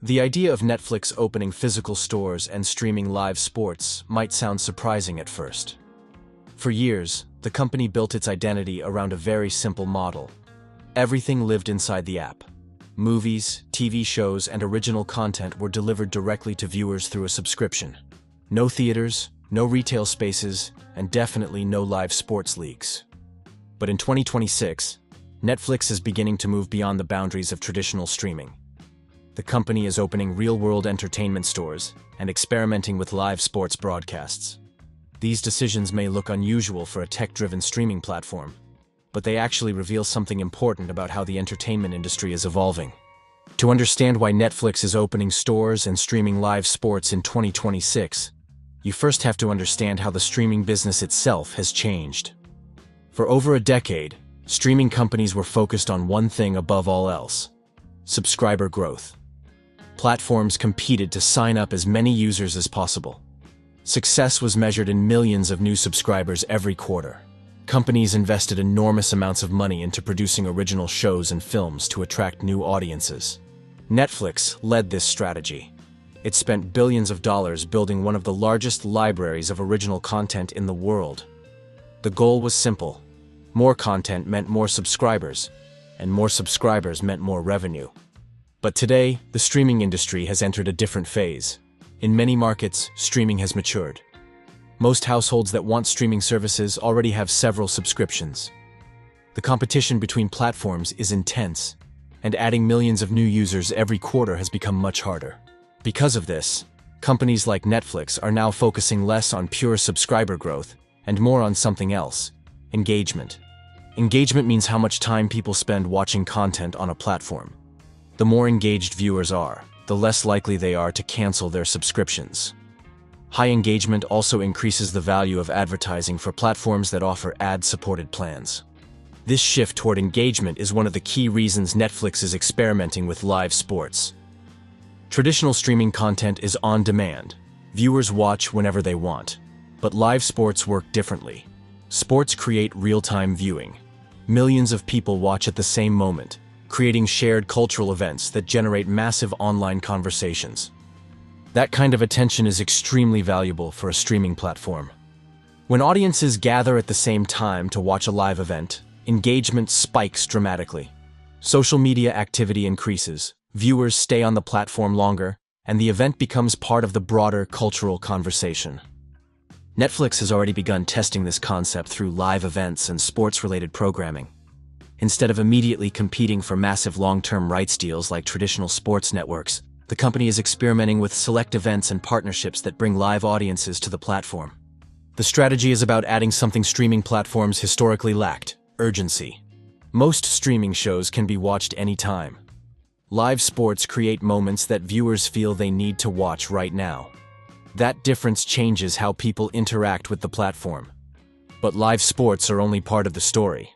The idea of Netflix opening physical stores and streaming live sports might sound surprising at first. For years, the company built its identity around a very simple model. Everything lived inside the app. Movies, TV shows, and original content were delivered directly to viewers through a subscription. No theaters, no retail spaces, and definitely no live sports leagues. But in 2026, Netflix is beginning to move beyond the boundaries of traditional streaming. The company is opening real-world entertainment stores and experimenting with live sports broadcasts. These decisions may look unusual for a tech-driven streaming platform, but they actually reveal something important about how the entertainment industry is evolving. To understand why Netflix is opening stores and streaming live sports in 2026, you first have to understand how the streaming business itself has changed. For over a decade, streaming companies were focused on one thing above all else: subscriber growth. Platforms competed to sign up as many users as possible. Success was measured in millions of new subscribers every quarter. Companies invested enormous amounts of money into producing original shows and films to attract new audiences. Netflix led this strategy. It spent billions of dollars building one of the largest libraries of original content in the world. The goal was simple: more content meant more subscribers, and more subscribers meant more revenue. But today, the streaming industry has entered a different phase. In many markets, streaming has matured. Most households that want streaming services already have several subscriptions. The competition between platforms is intense, and adding millions of new users every quarter has become much harder. Because of this, companies like Netflix are now focusing less on pure subscriber growth and more on something else: engagement. Engagement means how much time people spend watching content on a platform. The more engaged viewers are, the less likely they are to cancel their subscriptions. High engagement also increases the value of advertising for platforms that offer ad-supported plans. This shift toward engagement is one of the key reasons Netflix is experimenting with live sports. Traditional streaming content is on demand. Viewers watch whenever they want. But live sports work differently. Sports create real-time viewing. Millions of people watch at the same moment, creating shared cultural events that generate massive online conversations. That kind of attention is extremely valuable for a streaming platform. When audiences gather at the same time to watch a live event, engagement spikes dramatically. Social media activity increases, viewers stay on the platform longer, and the event becomes part of the broader cultural conversation. Netflix has already begun testing this concept through live events and sports-related programming. Instead of immediately competing for massive long-term rights deals like traditional sports networks, the company is experimenting with select events and partnerships that bring live audiences to the platform. The strategy is about adding something streaming platforms historically lacked: urgency. Most streaming shows can be watched anytime. Live sports create moments that viewers feel they need to watch right now. That difference changes how people interact with the platform. But live sports are only part of the story.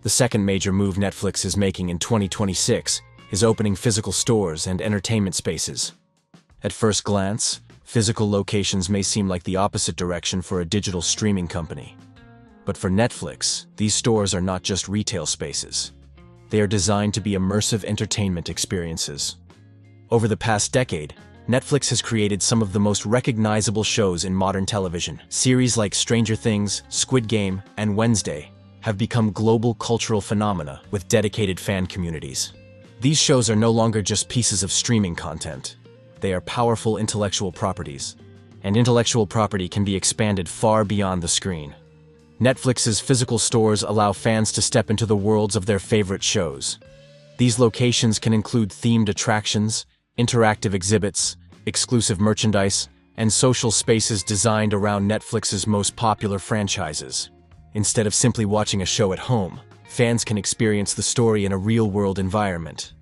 The second major move Netflix is making in 2026 is opening physical stores and entertainment spaces. At first glance, physical locations may seem like the opposite direction for a digital streaming company. But for Netflix, these stores are not just retail spaces. They are designed to be immersive entertainment experiences. Over the past decade, Netflix has created some of the most recognizable shows in modern television. Series like Stranger Things, Squid Game, and Wednesday have become global cultural phenomena with dedicated fan communities. These shows are no longer just pieces of streaming content. They are powerful intellectual properties, and intellectual property can be expanded far beyond the screen. Netflix's physical stores allow fans to step into the worlds of their favorite shows. These locations can include themed attractions, interactive exhibits, exclusive merchandise, and social spaces designed around Netflix's most popular franchises. Instead of simply watching a show at home, fans can experience the story in a real-world environment.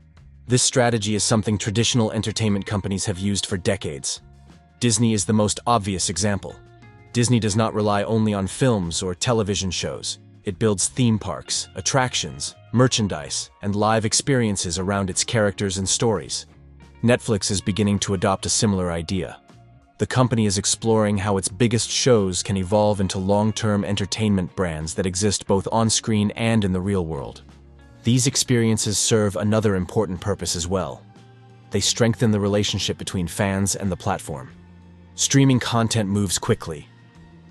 This strategy is something traditional entertainment companies have used for decades. Disney is the most obvious example. Disney does not rely only on films or television shows. It builds theme parks, attractions, merchandise, and live experiences around its characters and stories. Netflix is beginning to adopt a similar idea. The company is exploring how its biggest shows can evolve into long-term entertainment brands that exist both on-screen and in the real world. These experiences serve another important purpose as well. they strengthen the relationship between fans and the platform. Streaming content moves quickly.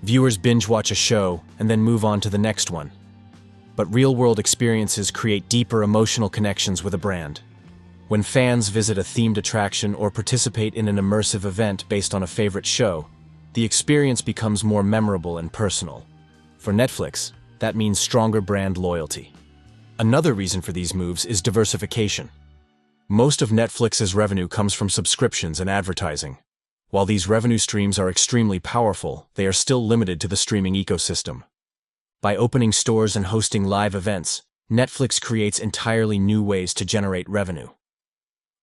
Viewers binge-watch a show and then move on to the next one. But real-world experiences create deeper emotional connections with a brand. When fans visit a themed attraction or participate in an immersive event based on a favorite show, the experience becomes more memorable and personal. For Netflix, that means stronger brand loyalty. Another reason for these moves is diversification. Most of Netflix's revenue comes from subscriptions and advertising. While these revenue streams are extremely powerful, they are still limited to the streaming ecosystem. By opening stores and hosting live events, Netflix creates entirely new ways to generate revenue.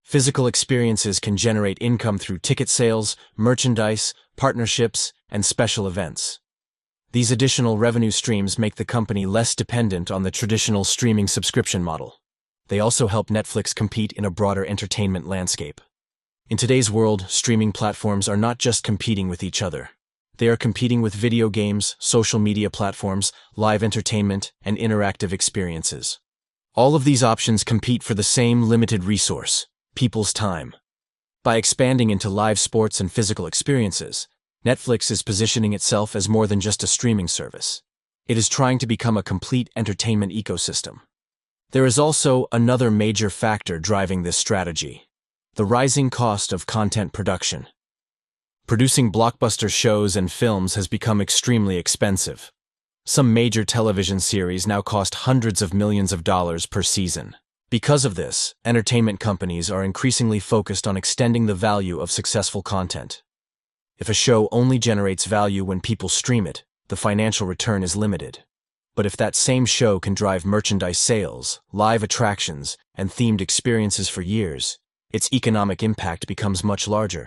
Physical experiences can generate income through ticket sales, merchandise, partnerships, and special events. These additional revenue streams make the company less dependent on the traditional streaming subscription model. They also help Netflix compete in a broader entertainment landscape. In today's world, streaming platforms are not just competing with each other. They are competing with video games, social media platforms, live entertainment, and interactive experiences. All of these options compete for the same limited resource: people's time. By expanding into live sports and physical experiences, Netflix is positioning itself as more than just a streaming service. It is trying to become a complete entertainment ecosystem. There is also another major factor driving this strategy: the rising cost of content production. Producing blockbuster shows and films has become extremely expensive. Some major television series now cost hundreds of millions of dollars per season. Because of this, entertainment companies are increasingly focused on extending the value of successful content. If a show only generates value when people stream it, the financial return is limited. But if that same show can drive merchandise sales, live attractions, and themed experiences for years, its economic impact becomes much larger.